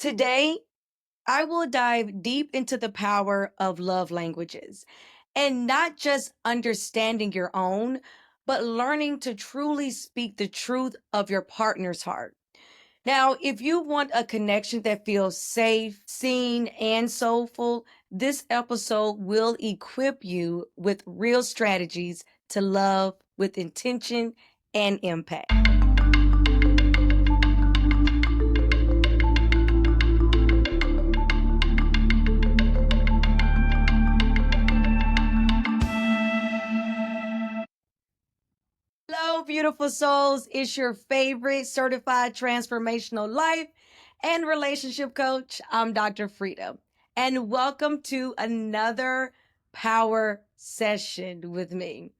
Today, I will dive deep into the power of love languages and not just understanding your own, but learning to truly speak the truth of your partner's heart. Now, if you want a connection that feels safe, seen, and soulful, this episode will equip you with real strategies to love with intention and impact. Hello, beautiful souls. It's your favorite certified transformational life and relationship coach. I'm Dr. Freda, and welcome to another power session with me.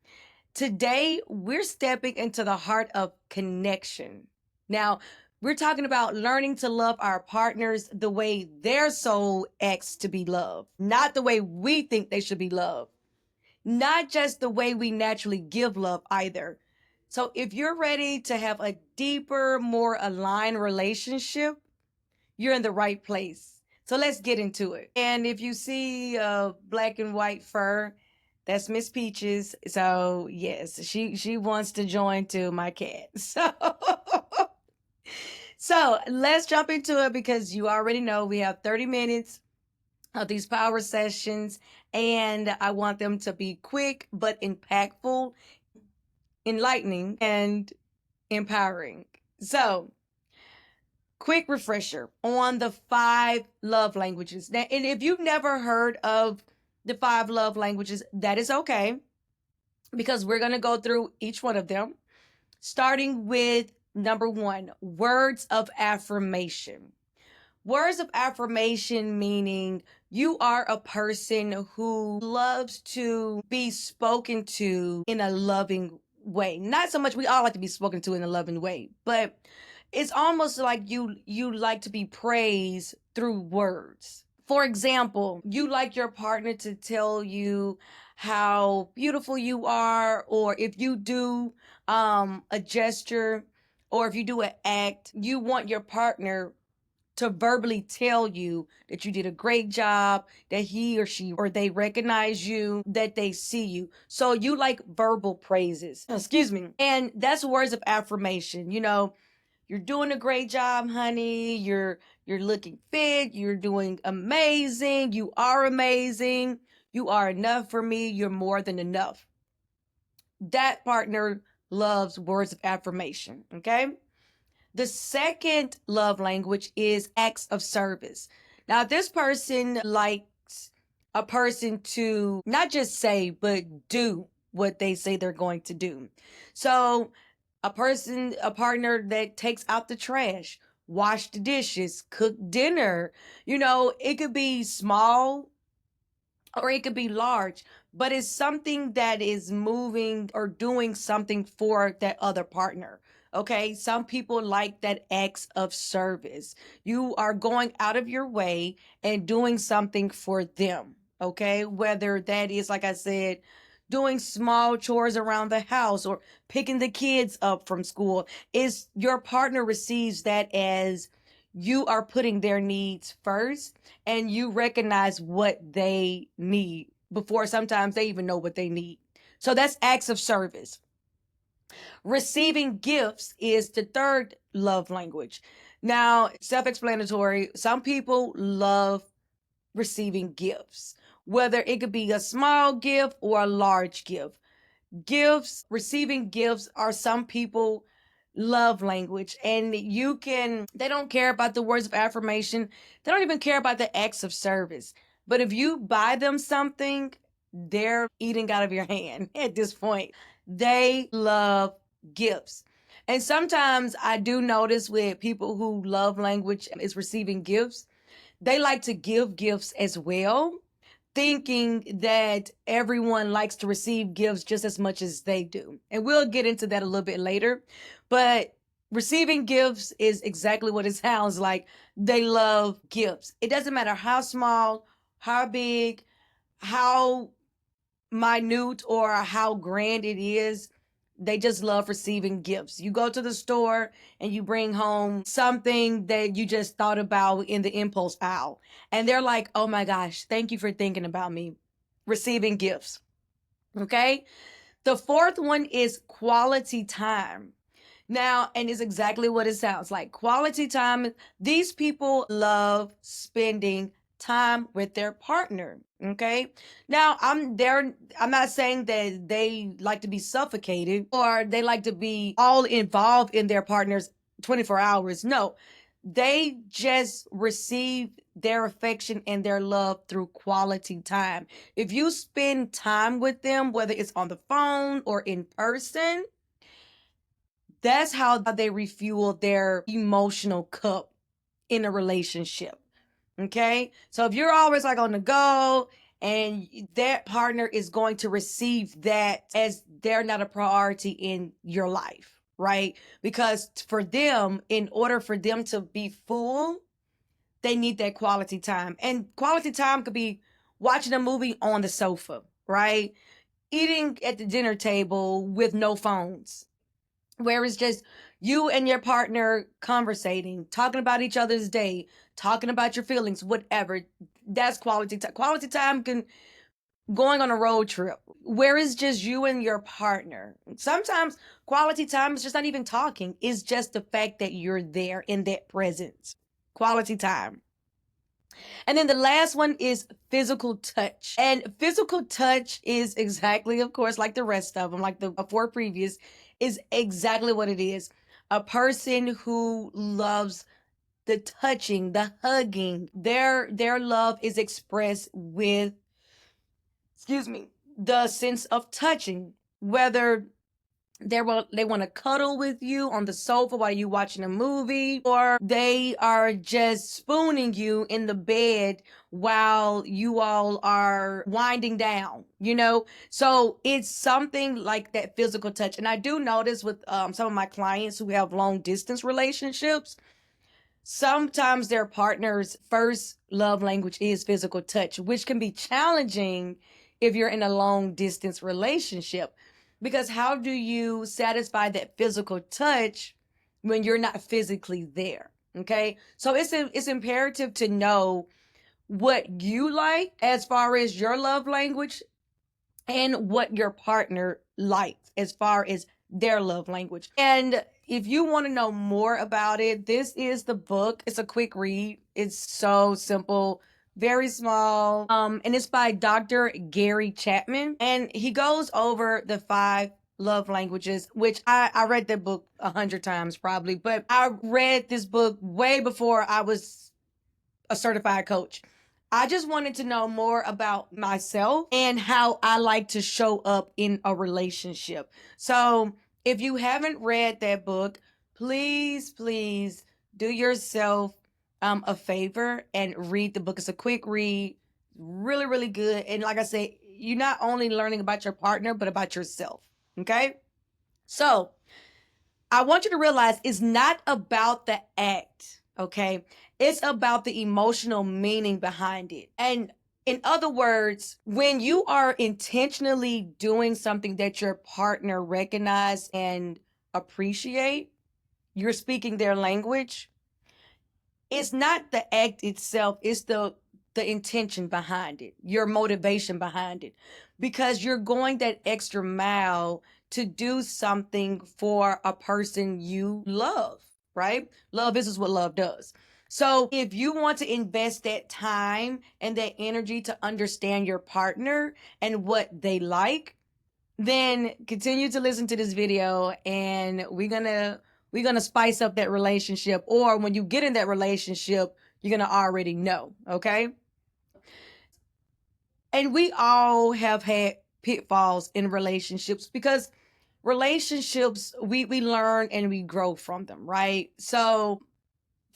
Today, we're stepping into the heart of connection. Now, we're talking about learning to love our partners the way their soul acts to be loved, not the way we think they should be loved, not just the way we naturally give love either. So if you're ready to have a deeper, more aligned relationship, you're in the right place. So let's get into it. And if you see black and white fur, that's Miss Peaches. So yes, she wants to join too, my cat. So let's jump into it because you already know we have 30 minutes of these power sessions, and I want them to be quick but impactful, enlightening, and empowering. So, quick refresher on the five love languages. Now, and if you've never heard of the five love languages, that is okay because we're going to go through each one of them, starting with number one, words of affirmation. Words of affirmation meaning you are a person who loves to be spoken to in a loving way. Not so much we all like to be spoken to in a loving way, but it's almost like you like to be praised through words. For example, you like your partner to tell you how beautiful you are, or if you do a gesture, or if you do an act, you want your partner to verbally tell you that you did a great job, that he or she or they recognize you, that they see you. So you like verbal praises. Excuse me. And that's words of affirmation. You're doing a great job, honey. You're looking fit. You're doing amazing. You are amazing. You are enough for me. You're more than enough. That partner loves words of affirmation, okay? The second love language is acts of service. Now, this person likes a person to not just say, but do what they say they're going to do. So, a partner that takes out the trash, wash the dishes, cook dinner, it could be small or it could be large, but it's something that is moving or doing something for that other partner. Okay, some people like that acts of service. You are going out of your way and doing something for them. Okay, whether that is, like I said, doing small chores around the house or picking the kids up from school, is your partner receives that as you are putting their needs first and you recognize what they need before sometimes they even know what they need. So that's acts of service. Receiving gifts is the third love language. Now, self explanatory, some people love receiving gifts, whether it could be a small gift or a large gift. Receiving gifts are some people love language, and they don't care about the words of affirmation. They don't even care about the acts of service. But if you buy them something, they're eating out of your hand at this point. They love gifts. And sometimes I do notice with people who love language is receiving gifts, they like to give gifts as well, thinking that everyone likes to receive gifts just as much as they do. And we'll get into that a little bit later. But receiving gifts is exactly what it sounds like. They love gifts. It doesn't matter how small, how big, how minute, or how grand it is. they just love receiving gifts. You go to the store and you bring home something that you just thought about in the impulse aisle. And they're like, oh my gosh, thank you for thinking about me. Receiving gifts. Okay. The fourth one is quality time. Now, and it's exactly what it sounds like. Quality time. These people love spending time with their partner. Okay. Now, I'm not saying that they like to be suffocated or they like to be all involved in their partners 24 hours. No. They just receive their affection and their love through quality time. If you spend time with them, whether it's on the phone or in person, that's how they refuel their emotional cup in a relationship. Okay. So if you're always like on the go and that partner is going to receive that as they're not a priority in your life, right? Because for them, in order for them to be full, they need that quality time. And quality time could be watching a movie on the sofa, right? Eating at the dinner table with no phones, where it's just you and your partner conversating, talking about each other's day, talking about your feelings, whatever. That's quality time. Quality time can going on a road trip where it's just you and your partner. Sometimes quality time is just not even talking. It's just the fact that you're there in that presence. Quality time. And then the last one is physical touch. And physical touch is exactly, of course, like the rest of them, like the four previous, is exactly what it is. A person who loves the touching, the hugging. Their love is expressed with, excuse me, the sense of touching. Whether they want to cuddle with you on the sofa while you watching a movie, or they are just spooning you in the bed while you all are winding down, you know? So it's something like that physical touch. And I do notice with some of my clients who have long distance relationships, sometimes their partner's first love language is physical touch, which can be challenging if you're in a long distance relationship. Because how do you satisfy that physical touch when you're not physically there? Okay. So it's imperative to know what you like as far as your love language and what your partner likes as far as their love language. And if you want to know more about it, this is the book. It's a quick read. It's so simple, very small. And it's by Dr. Gary Chapman. And he goes over the 5 love languages, which I read that book 100 times probably, but I read this book way before I was a certified coach. I just wanted to know more about myself and how I like to show up in a relationship. So if you haven't read that book, please do yourself a favor and read the book. It's a quick read, really good. And like I said, you're not only learning about your partner, but about yourself. Okay. So I want you to realize it's not about the act, okay? It's about the emotional meaning behind it. And in other words, when you are intentionally doing something that your partner recognize and appreciate, you're speaking their language. It's not the act itself, it's the intention behind it, your motivation behind it, because you're going that extra mile to do something for a person you love, right? Love is what love does. So if you want to invest that time and that energy to understand your partner and what they like, then continue to listen to this video and we're gonna spice up that relationship. Or when you get in that relationship, you're gonna already know, okay? And we all have had pitfalls in relationships because relationships, we learn and we grow from them, right? So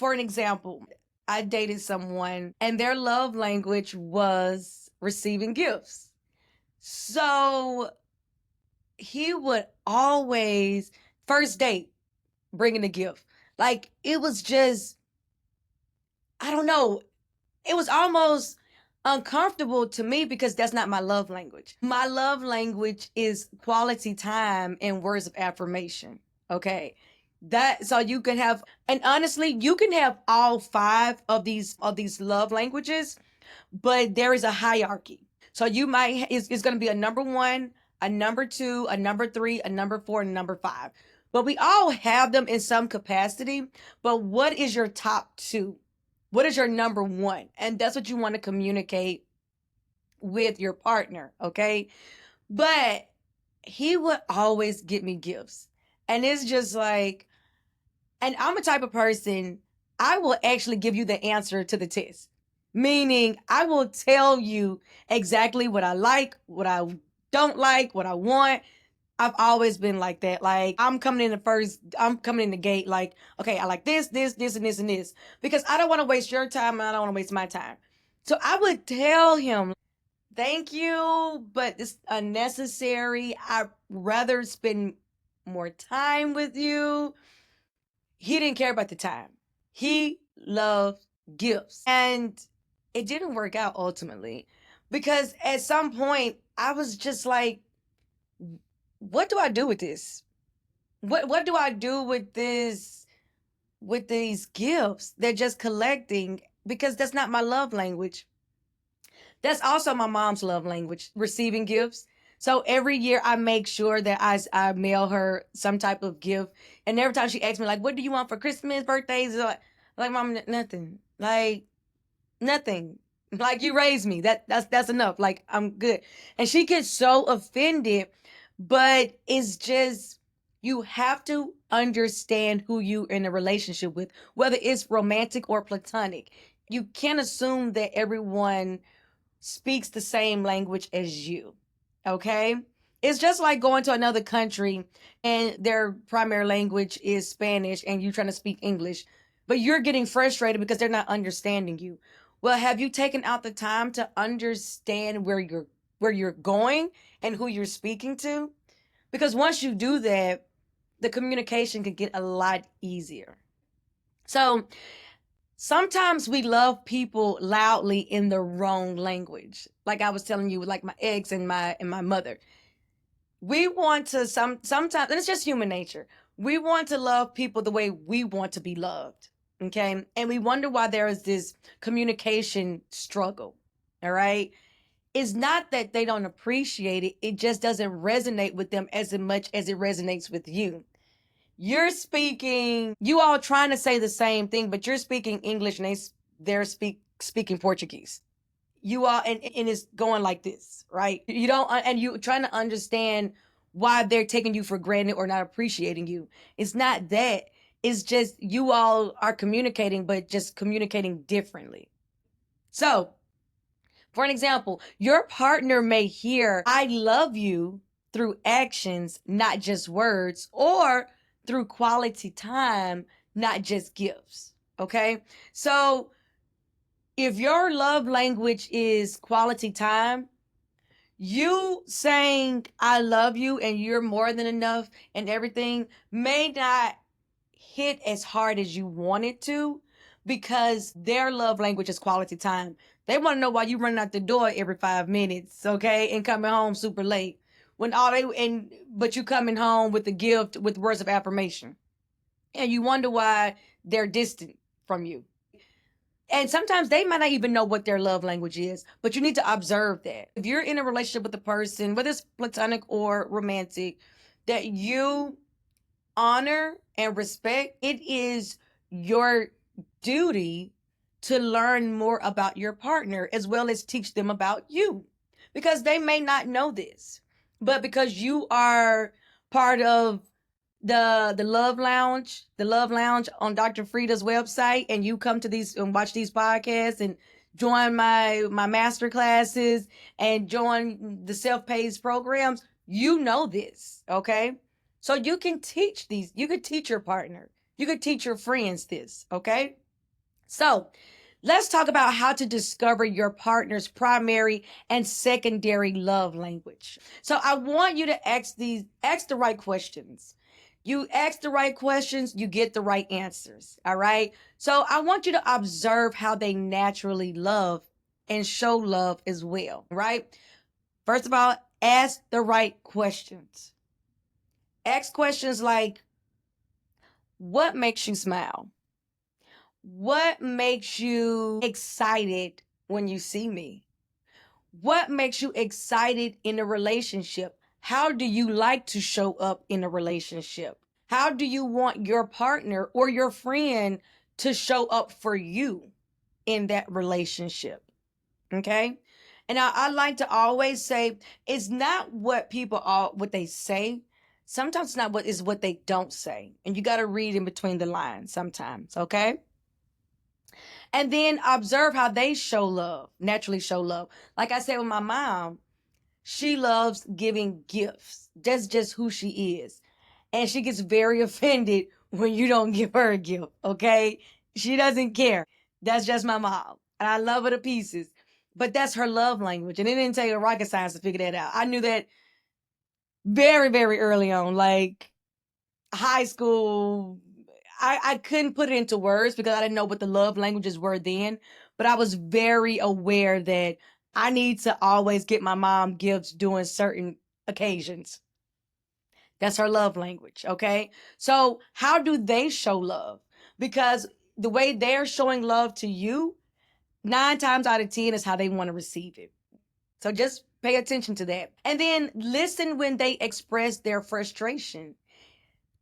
for an example, I dated someone and their love language was receiving gifts. So he would always, first date, bringing a gift. Like it was just, I don't know, it was almost uncomfortable to me because that's not my love language. My love language is quality time and words of affirmation. Okay. That so you can have, and honestly, you can have all five of these love languages, but there is a hierarchy. So you might it's going to be a number one, a number two, a number three, a number four, and a number five. But we all have them in some capacity. But what is your top two? What is your number one? And that's what you want to communicate with your partner, okay? But he would always get me gifts. And it's just like, and I'm a type of person, I will actually give you the answer to the test. Meaning, I will tell you exactly what I like, what I don't like, what I want. I've always been like that. Like, I'm coming in the gate, like, okay, I like this, and this, and this. Because I don't want to waste your time and I don't want to waste my time. So I would tell him, thank you, but it's unnecessary. I'd rather spend more time with you. He didn't care about the time. He loved gifts. And it didn't work out ultimately because at some point I was just like, what do I do with this? What do I do with this, with these gifts? They're just collecting because that's not my love language. That's also my mom's love language, receiving gifts. So every year I make sure that I mail her some type of gift. And every time she asks me, like, what do you want for Christmas, birthdays? Like Mom, nothing. Like, nothing. Like, you raised me. That's enough. Like, I'm good. And she gets so offended, but it's just, you have to understand who you in a relationship with, whether it's romantic or platonic. You can't assume that everyone speaks the same language as you. Okay? It's just like going to another country and their primary language is Spanish and you trying to speak English, but you're getting frustrated because they're not understanding you. Well, have you taken out the time to understand where you're going and who you're speaking to? Because once you do that, the communication can get a lot easier. So, sometimes we love people loudly in the wrong language. Like I was telling you, like my ex and my mother. We want to sometimes, and it's just human nature. We want to love people the way we want to be loved. Okay. And we wonder why there is this communication struggle. All right. It's not that they don't appreciate it, it just doesn't resonate with them as much as it resonates with you. You're speaking, you all trying to say the same thing, but you're speaking English and they're speaking Portuguese. You are, and it's going like this, right? You don't, and you trying to understand why they're taking you for granted or not appreciating you. It's not that. It's just you all are communicating, but just communicating differently. So, for an example, your partner may hear, I love you through actions, not just words, or through quality time, not just gifts. Okay. So if your love language is quality time, you saying, I love you and you're more than enough and everything may not hit as hard as you want it to because their love language is quality time. They want to know why you running out the door every 5 minutes, okay, and coming home super late. When all they and but you coming home with a gift with words of affirmation. And you wonder why they're distant from you. And sometimes they might not even know what their love language is, but you need to observe that. If you're in a relationship with a person, whether it's platonic or romantic, that you honor and respect, it is your duty to learn more about your partner as well as teach them about you because they may not know this. But because you are part of the Love Lounge on Dr. Freda's website, and you come to these and watch these podcasts and join my master classes and join the self-paced programs, you know this, okay? So you can teach these, you could teach your partner, you could teach your friends this, okay? So let's talk about how to discover your partner's primary and secondary love language. So I want you to ask the right questions. You ask the right questions, you get the right answers. All right. So I want you to observe how they naturally love and show love as well, right? First of all, ask the right questions. Ask questions like, what makes you smile? What makes you excited when you see me? What makes you excited in a relationship? How do you like to show up in a relationship? How do you want your partner or your friend to show up for you in that relationship? Okay. And I like to always say it's not what people are what they say. Sometimes it's not what is what they don't say. And you got to read in between the lines sometimes. Okay. And then observe how they show love, naturally show love. Like I said with my mom, she loves giving gifts. That's just who she is. And she gets very offended when you don't give her a gift, okay? She doesn't care. That's just my mom. And I love her to pieces. But that's her love language. And it didn't take a rocket science to figure that out. I knew that very, very early on, like high school. I couldn't put it into words because I didn't know what the love languages were then. But I was very aware that I need to always get my mom gifts during certain occasions. That's her love language, okay? So, how do they show love? Because the way they're showing love to you, 9 times out of 10 is how they want to receive it. So, just pay attention to that. And then listen when they express their frustration.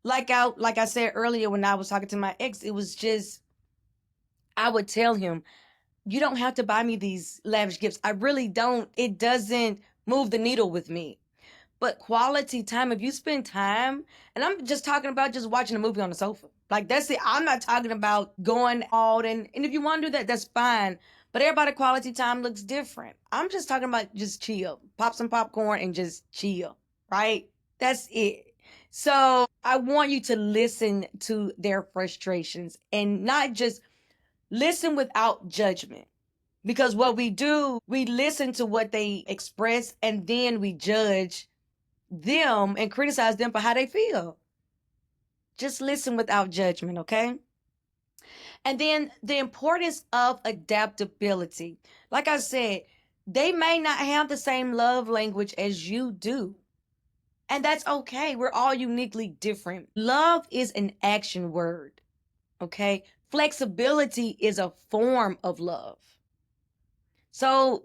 Like I said earlier when I was talking to my ex, it was just I would tell him, "You don't have to buy me these lavish gifts. I really don't. It doesn't move the needle with me." But quality time, if you spend time, and I'm just talking about just watching a movie on the sofa. Like that's it. I'm not talking about going out and if you want to do that, that's fine. But everybody quality time looks different. I'm just talking about just chill. Pop some popcorn and just chill. Right? That's it. So I want you to listen to their frustrations and not just listen without judgment. Because what we do, we listen to what they express and then we judge them and criticize them for how they feel. Just listen without judgment, okay? And then the importance of adaptability. Like I said, they may not have the same love language as you do. And that's okay. We're all uniquely different. Love is an action word, okay? Flexibility is a form of love. So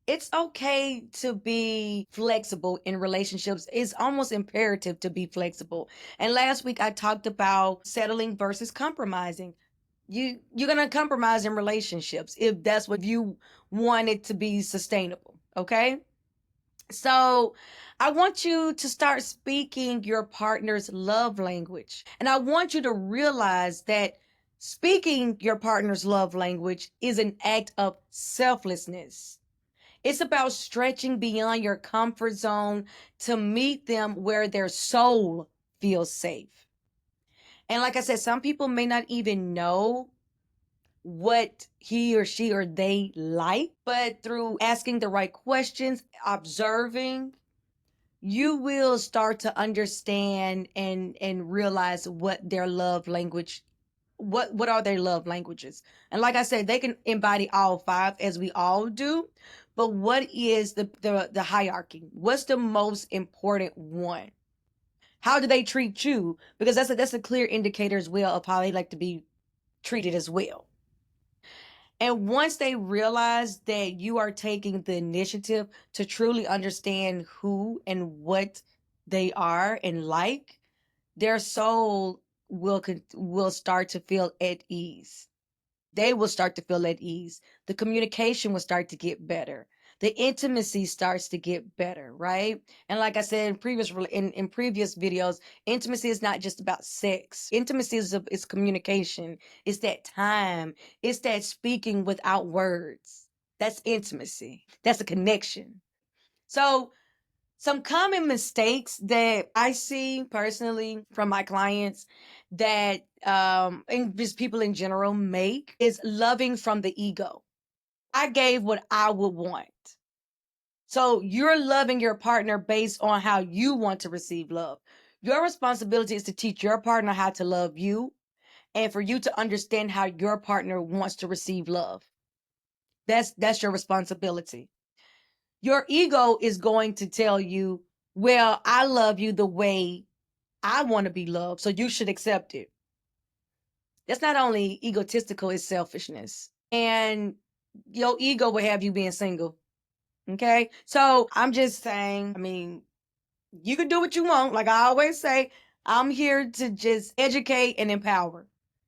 it's okay to be flexible in relationships. It's almost imperative to be flexible. And last week I talked about settling versus compromising. You're gonna compromise in relationships if that's what you want it to be sustainable. Okay. So I want you to start speaking your partner's love language. And I want you to realize that speaking your partner's love language is an act of selflessness. It's about stretching beyond your comfort zone to meet them where their soul feels safe. And like I said, some people may not even know what he or she or they like, but through asking the right questions, observing, you will start to understand and realize what their love language what are their love languages. And like I said, they can embody all five as we all do, but what is the hierarchy? What's the most important one? How do they treat you? Because that's a clear indicator as well of how they like to be treated as well. And once they realize that you are taking the initiative to truly understand who and what they are and like, their soul will start to feel at ease. They will start to feel at ease. The communication will start to get better. The intimacy starts to get better, right? And like I said in previous videos, intimacy is not just about sex. Intimacy is communication. It's that time. It's that speaking without words. That's intimacy. That's a connection. So some common mistakes that I see personally from my clients that and just people in general make is loving from the ego. I gave what I would want. So you're loving your partner based on how you want to receive love. Your responsibility is to teach your partner how to love you and for you to understand how your partner wants to receive love. That's your responsibility. Your ego is going to tell you, well, I love you the way I want to be loved, so you should accept it. That's not only egotistical, it's selfishness. And your ego will have you being single. Okay. So I'm just saying, I mean, you can do what you want. Like I always say, I'm here to just educate and empower.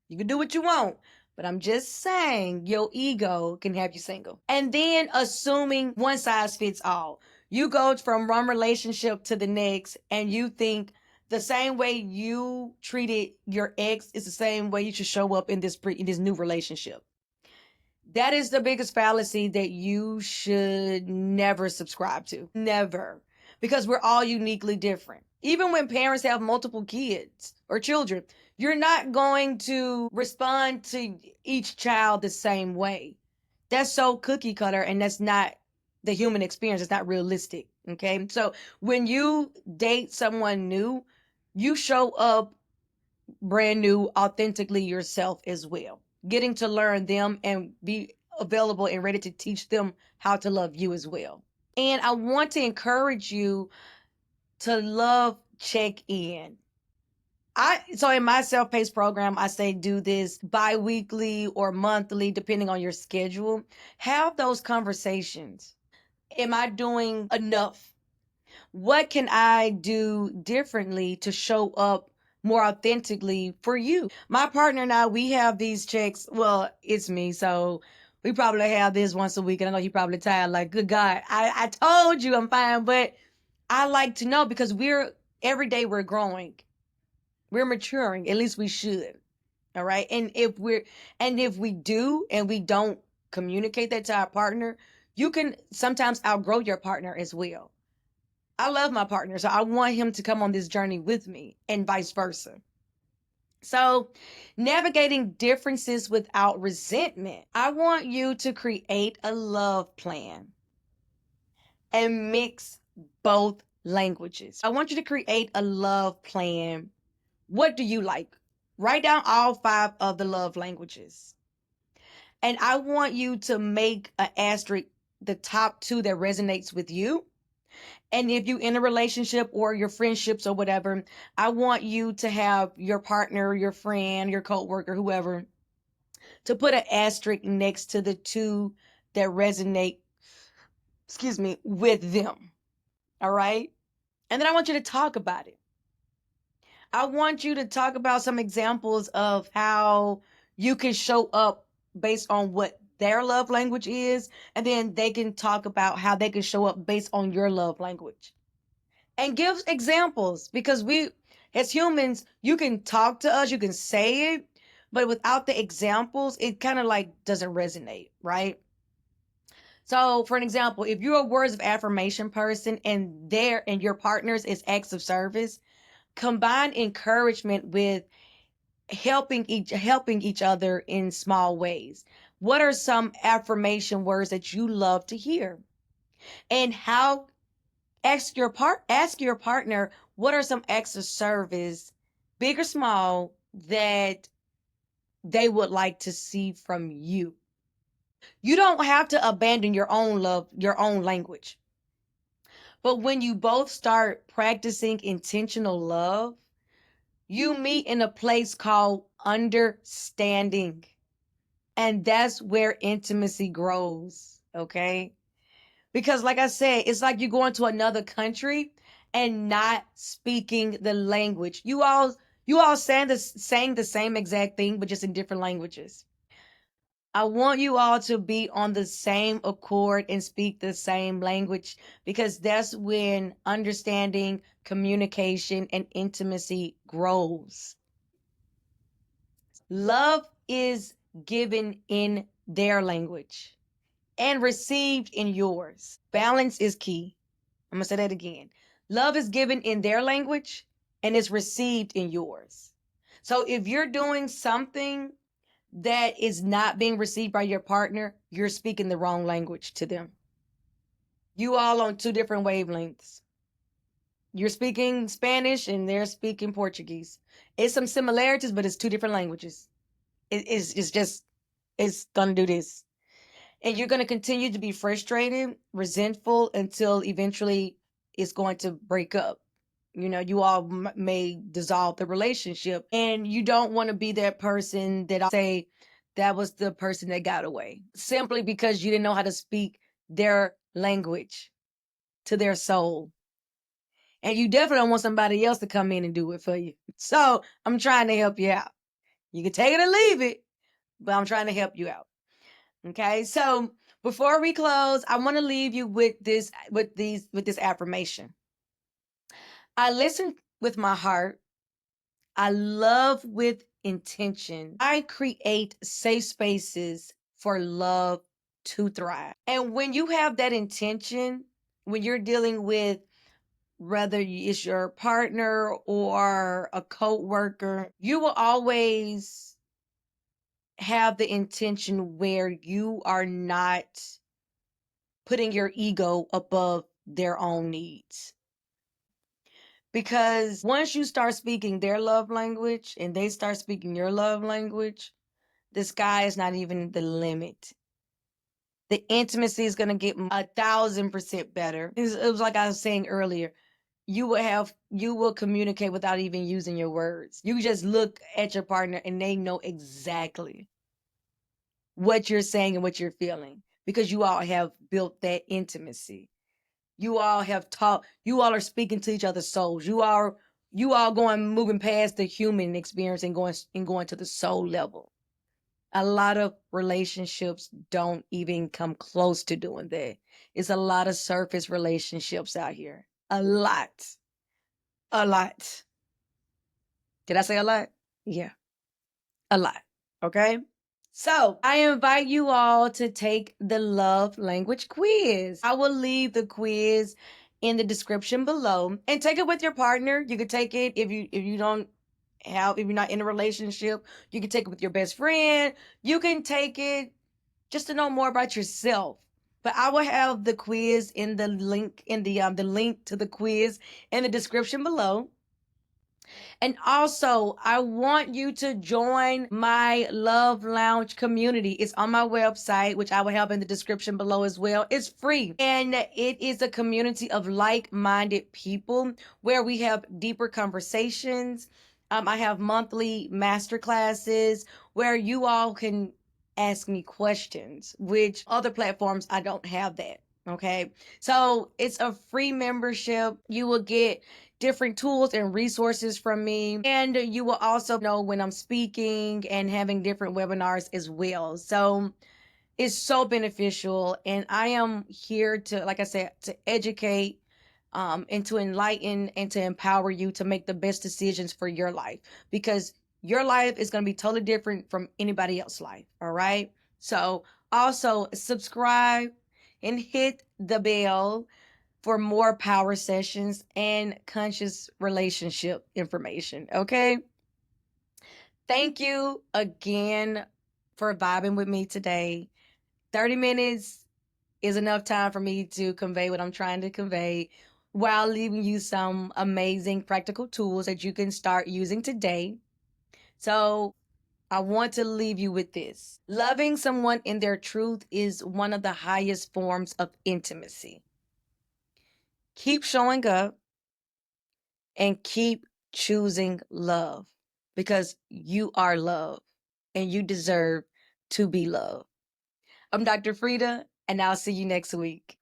You can do what you want, but I'm just saying your ego can have you single. And then assuming one size fits all. You go from one relationship to the next and you think the same way you treated your ex is the same way you should show up in this new relationship. That is the biggest fallacy that you should never subscribe to. Never. Because we're all uniquely different. Even when parents have multiple kids or children, you're not going to respond to each child the same way. That's so cookie cutter, and that's not the human experience. It's not realistic. Okay. So when you date someone new, you show up brand new, authentically yourself as well. Getting to learn them and be available and ready to teach them how to love you as well. And I want to encourage you to love check in. So in my self-paced program, I say do this bi-weekly or monthly, depending on your schedule. Have those conversations. Am I doing enough? What can I do differently to show up more authentically for you? My partner and I, we have these checks. Well, it's me, so we probably have this once a week. And I know you're probably tired, like, good God, I told you I'm fine. But I like to know because every day we're growing. We're maturing. At least we should. All right. And if we do and we don't communicate that to our partner, you can sometimes outgrow your partner as well. I love my partner, so I want him to come on this journey with me and vice versa. So, navigating differences without resentment. I want you to create a love plan and mix both languages. I want you to create a love plan. What do you like? Write down all 5 of the love languages. And I want you to make an asterisk the top 2 that resonates with you. And if you in a relationship or your friendships or whatever, I want you to have your partner, your friend, your coworker, whoever, to put an asterisk next to the 2 that resonate, with them. All right. And then I want you to talk about it. I want you to talk about some examples of how you can show up based on what their love language is. And then they can talk about how they can show up based on your love language. And give examples because we as humans, you can talk to us, you can say it, but without the examples, it kind of like doesn't resonate, right? So for an example, if you're a words of affirmation person and your partners is acts of service, combine encouragement with helping each other in small ways. What are some affirmation words that you love to hear? And how ask your partner what are some acts of service, big or small, that they would like to see from you. You don't have to abandon your own love, your own language. But when you both start practicing intentional love, you meet in a place called understanding. And that's where intimacy grows, okay? Because like I said, it's like you're going to another country and not speaking the language. You all saying the same exact thing, but just in different languages. I want you all to be on the same accord and speak the same language because that's when understanding, communication, and intimacy grows. Love is given in their language and received in yours. Balance is key. I'm going to say that again. Love is given in their language and is received in yours. So if you're doing something that is not being received by your partner, you're speaking the wrong language to them. You all on 2 different wavelengths. You're speaking Spanish and they're speaking Portuguese. It's some similarities, but it's 2 different languages. It's just, it's going to do this. And you're going to continue to be frustrated, resentful until eventually it's going to break up. You all may dissolve the relationship, and you don't want to be that person that I say that was the person that got away simply because you didn't know how to speak their language to their soul. And you definitely don't want somebody else to come in and do it for you. So I'm trying to help you out. You can take it or leave it, but I'm trying to help you out. Okay. So before we close, I want to leave you with this affirmation. I listen with my heart. I love with intention. I create safe spaces for love to thrive. And when you have that intention, when you're dealing with whether it's your partner or a co-worker, you will always have the intention where you are not putting your ego above their own needs. Because once you start speaking their love language and they start speaking your love language, the sky is not even the limit. The intimacy is going to get 1,000% better. It was like I was saying earlier. You will communicate without even using your words. You just look at your partner and they know exactly what you're saying and what you're feeling because you all have built that intimacy. You all have talked, you all are speaking to each other's souls. You all going moving past the human experience and going to the soul level. A lot of relationships don't even come close to doing that. It's a lot of surface relationships out here. A lot. A lot. Did I say a lot? Yeah, a lot. Okay. So I invite you all to take the love language quiz. I will leave the quiz in the description below and take it with your partner. You could take it if you're not in a relationship, you can take it with your best friend. You can take it just to know more about yourself. But I will have the quiz in the link the link to the quiz in the description below. And also, I want you to join my Love Lounge community. It's on my website, which I will have in the description below as well. It's free. And it is a community of like-minded people where we have deeper conversations. I have monthly master classes where you all can ask me questions, which other platforms I don't have that. Okay. So it's a free membership. You will get different tools and resources from me. And you will also know when I'm speaking and having different webinars as well. So it's so beneficial. And I am here to, like I said, to educate and to enlighten and to empower you to make the best decisions for your life because your life is going to be totally different from anybody else's life. All right. So also subscribe and hit the bell for more power sessions and conscious relationship information. Okay. Thank you again for vibing with me today. 30 minutes is enough time for me to convey what I'm trying to convey while leaving you some amazing practical tools that you can start using today. So I want to leave you with this. Loving someone in their truth is one of the highest forms of intimacy. Keep showing up and keep choosing love because you are love and you deserve to be loved. I'm Dr. Freda, and I'll see you next week.